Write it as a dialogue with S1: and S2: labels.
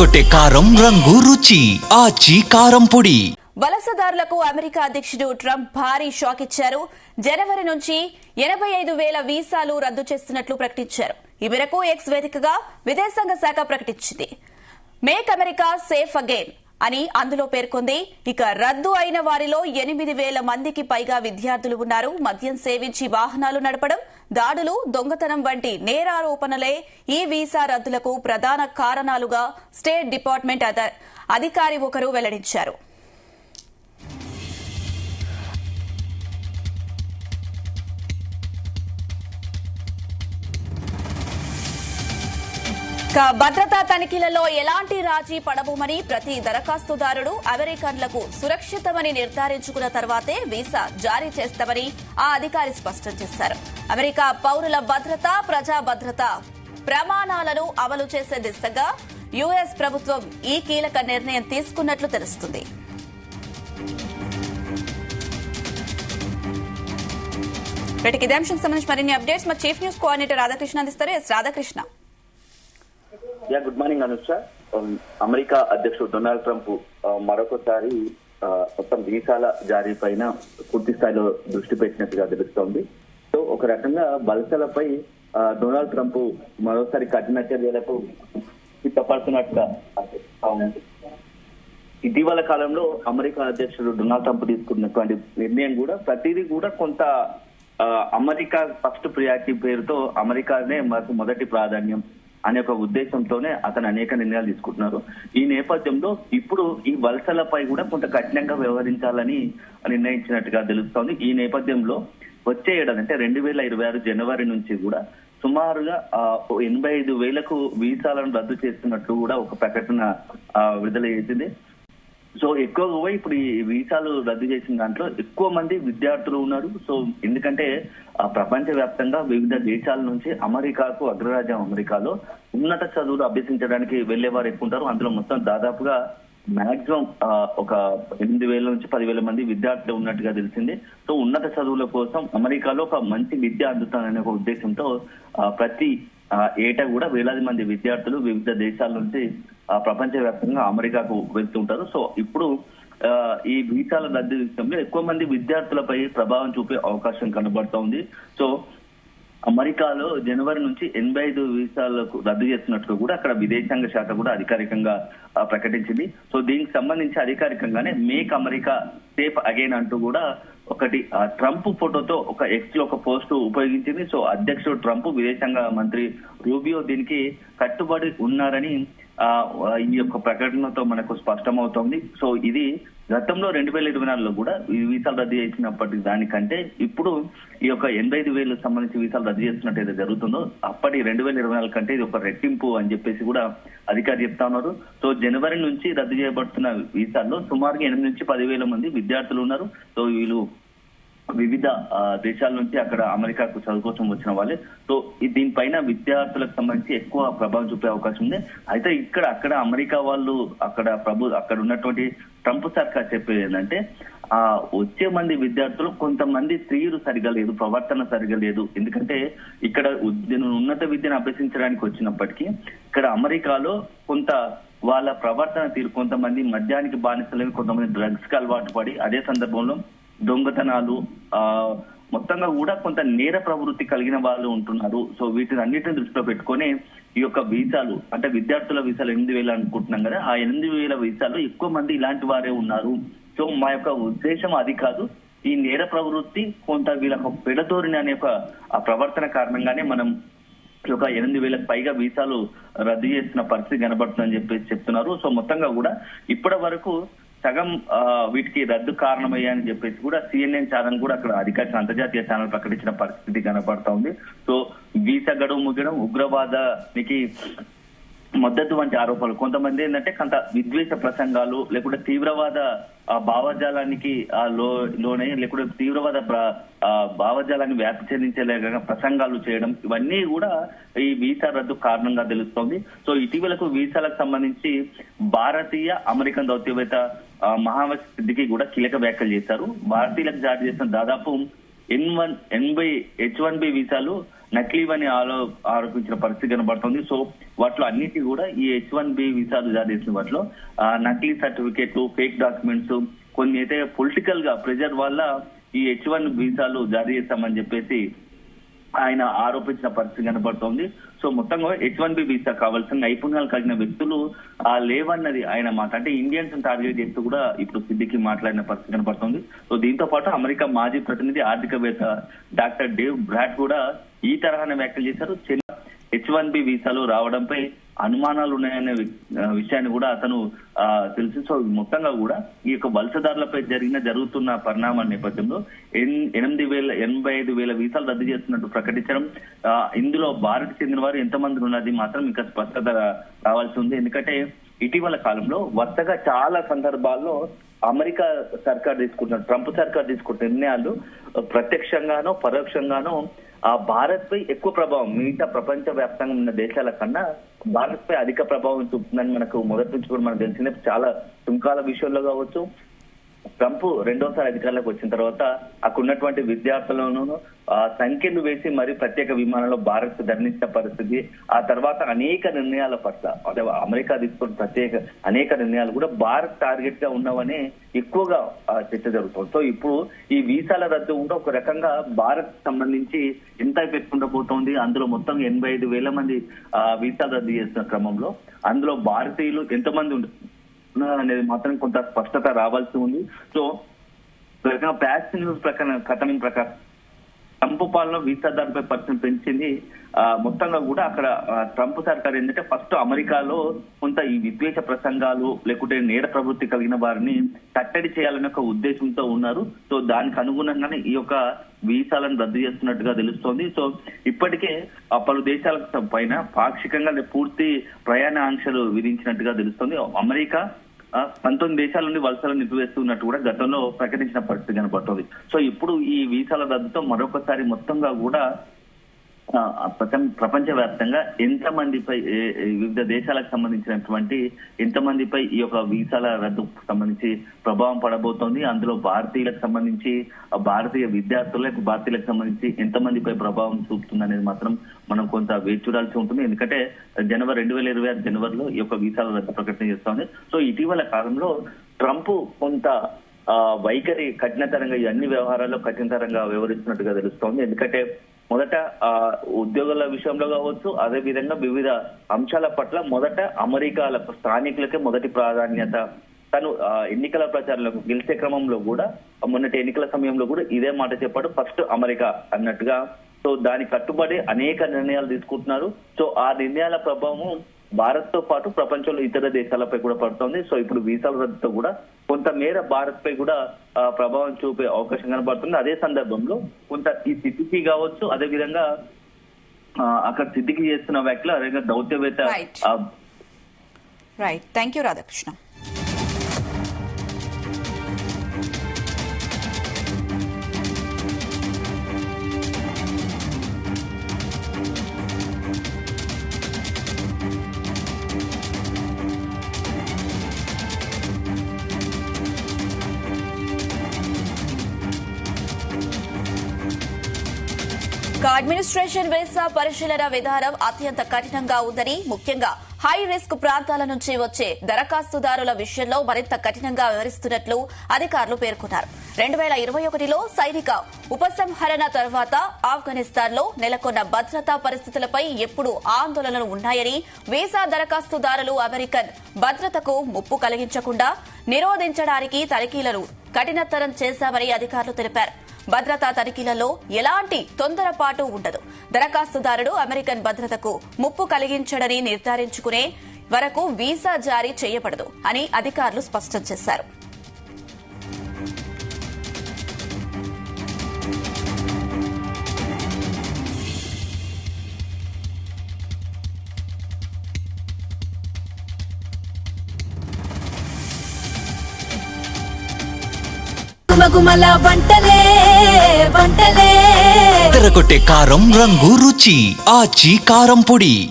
S1: అదరగొట్టే కారం రంగు రుచి ఆచి కారం పొడి.
S2: వలసదారులకు అమెరికా అధ్యక్షుడు ట్రంప్ భారీ షాక్ ఇచ్చారు. జనవరి నుంచి 85,000 వీసాలు రద్దు చేస్తున్నట్లు ప్రకటించారు. ఈ మేరకు ఎక్స్ వేదికగా విదేశాంగ శాఖ ప్రకటించింది. మేక్ అమెరికా సేఫ్ అగైన్ అని అందులో పేర్కొంది. ఇక రద్దు అయిన వారిలో 8,000 మందికి పైగా విద్యార్థులు ఉన్నారు. మద్యం సేవించి వాహనాలు నడపడం, దాడులు, దొంగతనం వంటి నేరారోపణలే ఈ వీసా రద్దులకు ప్రధాన కారణాలుగా స్టేట్ డిపార్ట్మెంట్ అధికారి ఒకరు వెల్లడించారు. భద్రతా తనిఖీలలో ఎలాంటి రాజీ పడబోమని ప్రతి దరఖాస్తుదారుడు అమెరికన్లకు సురక్షితమని నిర్ధారించుకున్న తర్వాతే వీసా జారీ చేస్తామని ఆ అధికారి స్పష్టం చేశారు. అమెరికా పౌరుల భద్రత, ప్రజా భద్రత ప్రమాణాలను అమలు చేసే దిశగా యుఎస్ ప్రభుత్వం ఈ కీలక నిర్ణయం తీసుకున్నట్లు తెలుస్తుంది. ఇదే అంశం సంబంధించి మరిన్ని అప్డేట్స్ మా చీఫ్ న్యూస్ కోఆర్డినేటర్ రాధాకృష్ణ అందిస్తారు. Radhakrishna.
S3: Good morning Anusha. America అధ్యక్షుడు డొనాల్డ్ ట్రంప్ మరొకసారి మొత్తం వీసాల జారీ పైన పూర్తి స్థాయిలో దృష్టి పెట్టినట్టుగా తెలుస్తోంది. సో ఒక రకంగా వలసలపై డొనాల్డ్ ట్రంప్ మరోసారి కఠిన చర్యలకు సిద్ధపడుతున్నట్టుగా ఇటీవల కాలంలో అమెరికా అధ్యక్షుడు డొనాల్డ్ ట్రంప్ తీసుకున్నటువంటి నిర్ణయం కూడా ప్రతిదీ కూడా కొంత అమెరికా ఫస్ట్ ప్రియారిటీ పేరుతో అమెరికానే మనకు మొదటి ప్రాధాన్యం అనే ఒక ఉద్దేశంతోనే అతను అనేక నిర్ణయాలు తీసుకుంటున్నారు. ఈ నేపథ్యంలో ఇప్పుడు ఈ వలసలపై కూడా కొంత కఠినంగా వ్యవహరించాలని నిర్ణయించినట్టుగా తెలుస్తోంది. ఈ నేపథ్యంలో వచ్చే ఏడాది అంటే 2026 జనవరి నుంచి కూడా సుమారుగా 85,000 వీసాలను రద్దు చేస్తున్నట్లు కూడా ఒక ప్రకటన విడుదల చేసింది. సో ఎక్కువగా ఇప్పుడు ఈ వీసాలు రద్దు చేసిన దాంట్లో ఎక్కువ మంది విద్యార్థులు ఉన్నారు. సో ఎందుకంటే ప్రపంచ వ్యాప్తంగా వివిధ దేశాల నుంచి అమెరికాకు, అగ్రరాజ్యం అమెరికాలో ఉన్నత చదువులు అభ్యసించడానికి వెళ్లేవారు ఎక్కువ ఉంటారు. అందులో మొత్తం దాదాపుగా మాక్సిమం ఒక 8,000 నుంచి 10,000 మంది విద్యార్థులు ఉన్నట్టుగా తెలిసింది. సో ఉన్నత చదువుల కోసం అమెరికాలో ఒక మంచి విద్య అందుతాననే ఒక ఉద్దేశంతో ప్రతి ఏటా కూడా వేలాది మంది విద్యార్థులు వివిధ దేశాల నుంచి ప్రపంచ వ్యాప్తంగా అమెరికాకు వెళ్తుంటారు. సో ఇప్పుడు ఈ వీసాల రద్దు విషయంలో ఎక్కువ మంది విద్యార్థులపై ప్రభావం చూపే అవకాశం కనబడుతోంది. సో అమెరికాలో జనవరి నుంచి 85 వీసాలకు రద్దు చేస్తున్నట్లు కూడా అక్కడ విదేశాంగ శాఖ కూడా అధికారికంగా ప్రకటించింది. సో దీనికి సంబంధించి అధికారికంగానే మేక్ అమెరికా సేఫ్ అగైన్ అంటూ కూడా ఒకటి ట్రంప్ ఫోటోతో ఒక ఎక్స్ లో ఒక పోస్ట్ ఉపయోగించింది. సో అధ్యక్షుడు ట్రంప్, విదేశాంగ మంత్రి రూబియో దీనికి కట్టుబడి ఉన్నారని ఈ యొక్క ప్రకటనతో మనకు స్పష్టమవుతోంది. సో ఇది గతంలో 2024లో కూడా ఈ వీసాలు రద్దు చేసినప్పటి దానికంటే ఇప్పుడు ఈ యొక్క 85,000 సంబంధించి వీసాలు రద్దు చేస్తున్నట్టు ఏదో జరుగుతుందో అప్పటి 2024 కంటే ఇది ఒక రెట్టింపు అని చెప్పేసి కూడా అధికారి చెప్తా ఉన్నారు. సో జనవరి నుంచి రద్దు చేయబడుతున్న వీసాల్లో సుమారుగా 8 నుంచి 10,000 మంది విద్యార్థులు ఉన్నారు. సో వీళ్ళు వివిధ దేశాల నుంచి అక్కడ అమెరికాకు చదువు కోసం వచ్చిన వాళ్ళే. సో దీనిపైన విద్యార్థులకు సంబంధించి ఎక్కువ ప్రభావం చూపే అవకాశం ఉంది. అయితే అక్కడ అమెరికా వాళ్ళు అక్కడ ఉన్నటువంటి ట్రంప్ సర్కార్ చెప్పేది ఏంటంటే వచ్చే మంది విద్యార్థులు కొంతమంది స్త్రీలు సరిగా లేదు, ప్రవర్తన సరిగా లేదు. ఎందుకంటే ఇక్కడ ఉన్నత విద్యను అభ్యసించడానికి వచ్చినప్పటికీ ఇక్కడ అమెరికాలో కొంత వాళ్ళ ప్రవర్తన తీరు, కొంతమంది మద్యానికి బానిసలేవి, కొంతమంది డ్రగ్స్ కి అలవాటు పడి అదే సందర్భంలో దొంగతనాలు మొత్తంగా కూడా కొంత నేర ప్రవృత్తి కలిగిన వాళ్ళు ఉంటున్నారు. సో వీటిని అన్నిటిని దృష్టిలో పెట్టుకొని ఈ యొక్క వీసాలు అంటే విద్యార్థుల వీసాలు 8,000 అనుకుంటున్నాం కదా, ఆ 8,000 వీసాలు ఎక్కువ మంది ఇలాంటి వారే ఉన్నారు. సో మా యొక్క ఉద్దేశం అది కాదు, ఈ నేర ప్రవృత్తి కొంత వీళ్ళకు పెడతోరిని అనే ఒక ప్రవర్తన కారణంగానే మనం ఒక 8,000కు పైగా వీసాలు రద్దు చేసిన పరిస్థితి కనబడుతుందని చెప్పేసి చెప్తున్నారు. సో మొత్తంగా కూడా ఇప్పటి వరకు సగం వీటికి రద్దు కారణమయ్యాయని చెప్పేసి కూడా CNN ఛానల్ కూడా అక్కడ అధికారిక అంతర్జాతీయ ఛానల్ ప్రకటించిన పరిస్థితి కనబడతా ఉంది. సో వీసా గడువు ముగియడం, ఉగ్రవాదానికి మద్దతు వంటి ఆరోపణలు, కొంతమంది ఏంటంటే కొంత విద్వేష ప్రసంగాలు లేకుంటే తీవ్రవాద భావజాలానికి లోనే లేకుంటే తీవ్రవాద భావజాలాన్ని వ్యాప్తి చెందించేలాగా ప్రసంగాలు చేయడం, ఇవన్నీ కూడా ఈ వీసా రద్దు కారణంగా తెలుస్తోంది. సో ఇటీవలకు వీసాలకు సంబంధించి భారతీయ అమెరికన్ దౌత్యవేత్త మహావత్ సిద్దికి కూడా కీలక వ్యాఖ్యలు చేశారు. భారతీయులకు జారీ చేసిన దాదాపు H1B వీసాలు నకిలీవని ఆరోపించిన పరిస్థితి కనబడుతుంది. సో వాటిలో అన్నిటి కూడా ఈ H1B వీసాలు జారీ చేసిన వాటిలో నకిలీ సర్టిఫికేట్లు, ఫేక్ డాక్యుమెంట్స్, కొన్ని అయితే పొలిటికల్ గా ప్రెజర్ వల్ల ఈ H1 వీసాలు జారీ చేస్తామని చెప్పేసి ఆయన ఆరోపించిన పరిస్థితి కనబడుతోంది. సో మొత్తంగా H1B వీసా కావాల్సిన నైపుణ్యాలు కలిగిన వ్యక్తులు లేవన్నది ఆయన మాట. అంటే ఇండియన్స్ టార్గెట్ చేస్తూ కూడా ఇప్పుడు సిద్దికి మాట్లాడిన పరిస్థితి కనబడుతోంది. సో దీంతో పాటు అమెరికా మాజీ ప్రతినిధి ఆర్థికవేత్త డాక్టర్ డేవ్ బ్రాడ్ కూడా ఈ తరహాన వ్యాఖ్యలు చేశారు. H1B వీసాలు రావడంపై అనుమానాలు ఉన్నాయనే విషయాన్ని కూడా అతను తెలుసు. సో మొత్తంగా కూడా ఈ యొక్క వలసదారులపై జరుగుతున్న పరిణామాల నేపథ్యంలో 85,000 వీసాలు రద్దు చేస్తున్నట్టు ప్రకటించడం, ఇందులో భారత్ చెందిన వారు ఎంతమంది ఉన్నది మాత్రం ఇంకా స్పష్టత రావాల్సి ఉంది. ఎందుకంటే ఇటీవల కాలంలో వరుసగా చాలా సందర్భాల్లో అమెరికా సర్కార్ తీసుకుంటున్న, ట్రంప్ సర్కార్ తీసుకుంటున్న నిర్ణయాలు ప్రత్యక్షంగానో పరోక్షంగానో భారత్ పై ఎక్కువ ప్రభావం, మిగతా ప్రపంచ వ్యాప్తంగా ఉన్న దేశాల కన్నా భారత్ పై అధిక ప్రభావం చూపుతుందని మనకు మొదటి నుంచి కూడా మనకు తెలిసిందే. చాలా సుంకాల విషయంలో కావచ్చు, ట్రంప్ రెండోసారి అధికారంలోకి వచ్చిన తర్వాత అక్కడ ఉన్నటువంటి విద్యార్థులను సంఖ్యలు వేసి మరి ప్రత్యేక విమానంలో భారత్ ధరించిన పరిస్థితి, ఆ తర్వాత అనేక నిర్ణయాల పట్ల అంటే అమెరికా తీసుకున్న ప్రత్యేక అనేక నిర్ణయాలు కూడా భారత్ టార్గెట్ గా ఉన్నవని ఎక్కువగా చర్చ జరుగుతుంది. సో ఇప్పుడు ఈ వీసాల రద్దు కూడా ఒక రకంగా భారత్ సంబంధించి ఎంత పెట్టుకుంటూ అందులో మొత్తం 85,000 మంది వీసాలు రద్దు చేస్తున్న క్రమంలో అందులో భారతీయులు ఎంతమంది అనేది మాత్రం కొంత స్పష్టత రావాల్సి ఉంది. సో ప్యాక్స్ న్యూస్ కథనం ప్రకారం ట్రంప్ పాలన వీసాదారులపై పరిచయం పెంచింది. మొత్తంగా కూడా అక్కడ ట్రంప్ సర్కార్ ఏంటంటే ఫస్ట్ అమెరికాలో కొంత ఈ విద్వేష ప్రసంగాలు లేకుంటే నేర ప్రవృత్తి కలిగిన వారిని కట్టడి చేయాలనే ఒక ఉద్దేశంతో ఉన్నారు. సో దానికి అనుగుణంగానే ఈ యొక్క వీసాలను రద్దు చేస్తున్నట్టుగా తెలుస్తోంది. సో ఇప్పటికే పలు దేశాల పైన పాక్షికంగా పూర్తి ప్రయాణ ఆంక్షలు విధించినట్టుగా తెలుస్తోంది. అమెరికా 19 దేశాల నుండి వలసలను నిలిపివేస్తున్నట్టు కూడా గతంలో ప్రకటించిన పరిస్థితి కనబడుతుంది. సో ఇప్పుడు ఈ వీసాల రద్దుతో మరొకసారి మొత్తంగా కూడా ప్రపంచ వ్యాప్తంగా ఎంతమందిపై వివిధ దేశాలకు సంబంధించినటువంటి ఎంతమందిపై ఈ యొక్క వీసాల రద్దు సంబంధించి ప్రభావం పడబోతోంది, అందులో భారతీయులకు సంబంధించి భారతీయ విద్యార్థులకు భారతీయులకు సంబంధించి ఎంతమందిపై ప్రభావం చూపుతుంది అనేది మాత్రం మనం కొంత వేచి చూడాల్సి ఉంటుంది. ఎందుకంటే 2026 జనవరిలో ఈ యొక్క వీసాల రద్దు ప్రకటన చేస్తోంది. సో ఇటీవల కాలంలో ట్రంప్ కొంత వైఖరి కఠినతరంగా ఈ అన్ని వ్యవహారాల్లో కఠినతరంగా వ్యవహరిస్తున్నట్టుగా తెలుస్తోంది. ఎందుకంటే మొదట ఉద్యోగుల విషయంలో కావచ్చు, అదే విధంగా వివిధ అంశాల పట్ల మొదట అమెరికాలకు స్థానికులకే మొదటి ప్రాధాన్యత. తను ఎన్నికల ప్రచారంలో గెలిచే క్రమంలో కూడా మొన్నటి ఎన్నికల సమయంలో కూడా ఇదే మాట చెప్పాడు, ఫస్ట్ అమెరికా అన్నట్టుగా. సో దానికి కట్టుబడి అనేక నిర్ణయాలు తీసుకుంటున్నారు. సో ఆ నిర్ణయాల ప్రభావం భారత్ తో పాటు ప్రపంచంలో ఇతర దేశాలపై కూడా పడుతోంది. సో ఇప్పుడు వీసాల రద్దుతో కూడా కొంతమేర భారత్ పై కూడా ప్రభావం చూపే అవకాశం కనబడుతుంది. అదే సందర్భంలో కొంత ఈ సిద్దికి కావచ్చు, అదే విధంగా అక్కడ సిద్దికి చేస్తున్న వ్యాఖ్యలు అదే దౌత్యవేత్త.
S2: Right, thank you Radhakrishna. Administration visa పరిశీలన విధానం అత్యంత కఠినంగా ఉందని, ముఖ్యంగా హై రిస్క్ ప్రాంతాల నుంచి వచ్చే దరఖాస్తుదారుల విషయంలో మరింత కఠినంగా వ్యవహరిస్తున్నట్లు అధికారులు పేర్కొన్నారు. 2021లో సైనిక ఉపసంహరణ తర్వాత ఆఫ్ఘనిస్తాన్లో నెలకొన్న భద్రతా పరిస్థితులపై ఎప్పుడు ఆందోళనలు ఉన్నాయని, వీసా దరఖాస్తుదారులు అమెరికన్ భద్రతకు ముప్పు కలిగించకుండా నిరోధించడానికి తనిఖీలను కఠినతరం చేశామని అధికారులు తెలిపారు. భద్రతా తనిఖీలలో ఎలాంటి తొందరపాటు ఉండదు. దరఖాస్తుదారుడు అమెరికన్ భద్రతకు ముప్పు కలిగించడని నిర్ధారించుకునే వరకు వీసా జారీ చేయబడదు అని అధికారులు స్పష్టం చేశారు.
S4: గుమగుమల వంటలే వంటలే
S1: తెరకొట్టే కారం రంగు రుచి ఆచి కారం పొడి.